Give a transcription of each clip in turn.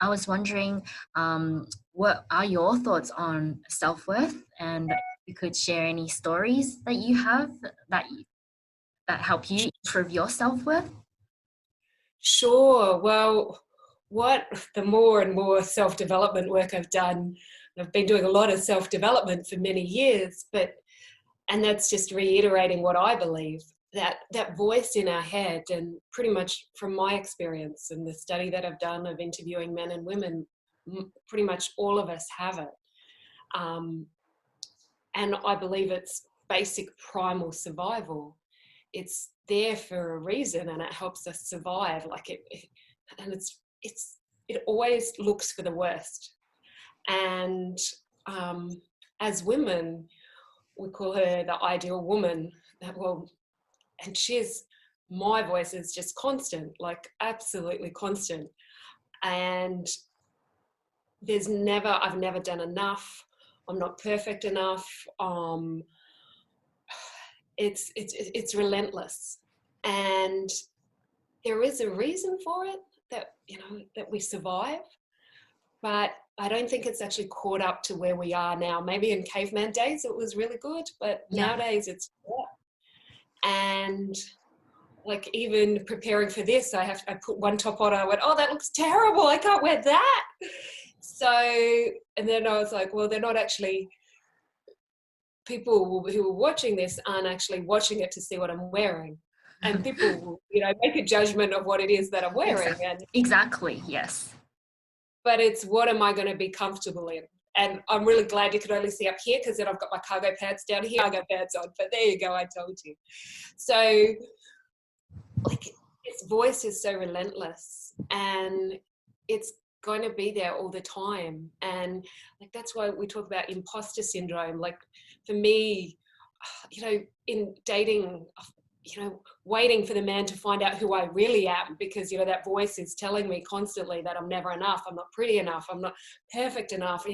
I was wondering, what are your thoughts on self-worth, and you could share any stories that you have that help you improve your self-worth? Sure. Well, what the more and more self-development work I've done, I've been doing a lot of self-development for many years, and that's just reiterating what I believe, that voice in our head, and pretty much from my experience and the study that I've done of interviewing men and women, pretty much all of us have it. Um, and I believe it's basic primal survival. It's there for a reason, and it helps us survive. And it always looks for the worst. And as women, we call her the ideal woman. And my voice is just constant, like absolutely constant. And I've never done enough. I'm not perfect enough. It's relentless, and there is a reason for it, that we survive, but I don't think it's actually caught up to where we are now. Maybe in caveman days it was really good, but Yeah. nowadays it's not. And like, even preparing for this, I put one top on, I went, oh, that looks terrible, I can't wear that. So, and then I was like, well, they're not actually, people who are watching this aren't actually watching it to see what I'm wearing. And people will, make a judgment of what it is that I'm wearing. Exactly. Yes. But it's, what am I going to be comfortable in? And I'm really glad you could only see up here, because then I've got my cargo pants down here, cargo pants on. But there you go, I told you. So, like, its voice is so relentless, and it's going to be there all the time. And like, that's why we talk about imposter syndrome. Like, for me, in dating, waiting for the man to find out who I really am, because that voice is telling me constantly that I'm never enough, I'm not pretty enough, I'm not perfect enough,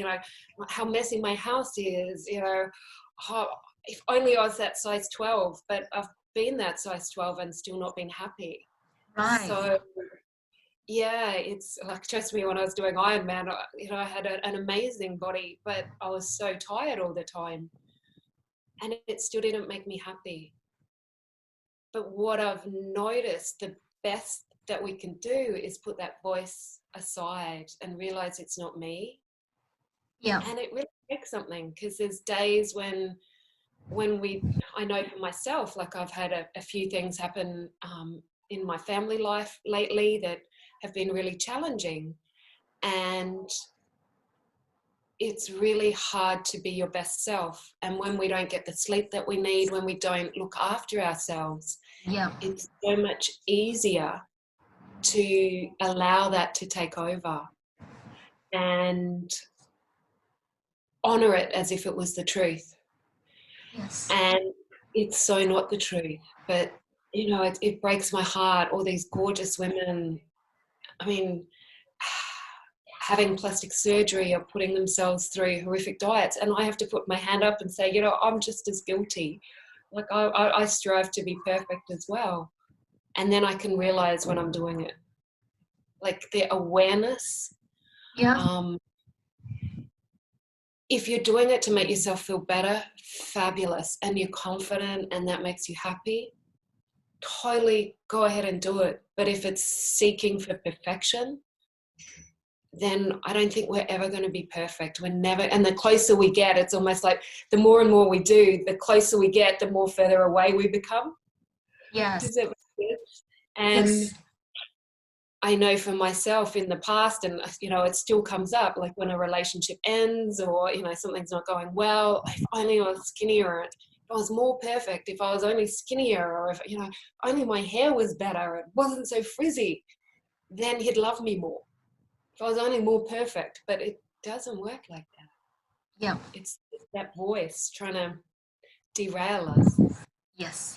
how messy my house is, if only I was that size 12. But I've been that size 12 and still not been happy. Right. So yeah, it's like, trust me, when I was doing Ironman, I had an amazing body, but I was so tired all the time, and it still didn't make me happy. But what I've noticed, the best that we can do is put that voice aside and realize it's not me. Yeah. And it really takes something, because there's days when I know for myself, like, I've had a few things happen in my family life lately that have been really challenging. And it's really hard to be your best self. And when we don't get the sleep that we need, when we don't look after ourselves, Yeah. it's so much easier to allow that to take over and honor it as if it was the truth. Yes. And it's so not the truth. But, it breaks my heart. All these gorgeous women, I mean, having plastic surgery or putting themselves through horrific diets. And I have to put my hand up and say, I'm just as guilty. Like, I strive to be perfect as well. And then I can realize when I'm doing it. Like, the awareness. Yeah. If you're doing it to make yourself feel better, fabulous, and you're confident and that makes you happy, totally go ahead and do it. But if it's seeking for perfection, then I don't think we're ever going to be perfect. We're never, and the closer we get, it's almost like the more and more we do, the closer we get, the more further away we become. Yes. Does that make sense? And Yes. I know for myself in the past, and it still comes up, like when a relationship ends, or something's not going well, if only I was skinnier, if I was more perfect, if I was only skinnier, or if only my hair was better, it wasn't so frizzy, then he'd love me more. If I was only more perfect. But it doesn't work like that. Yeah. It's that voice trying to derail us. Yes.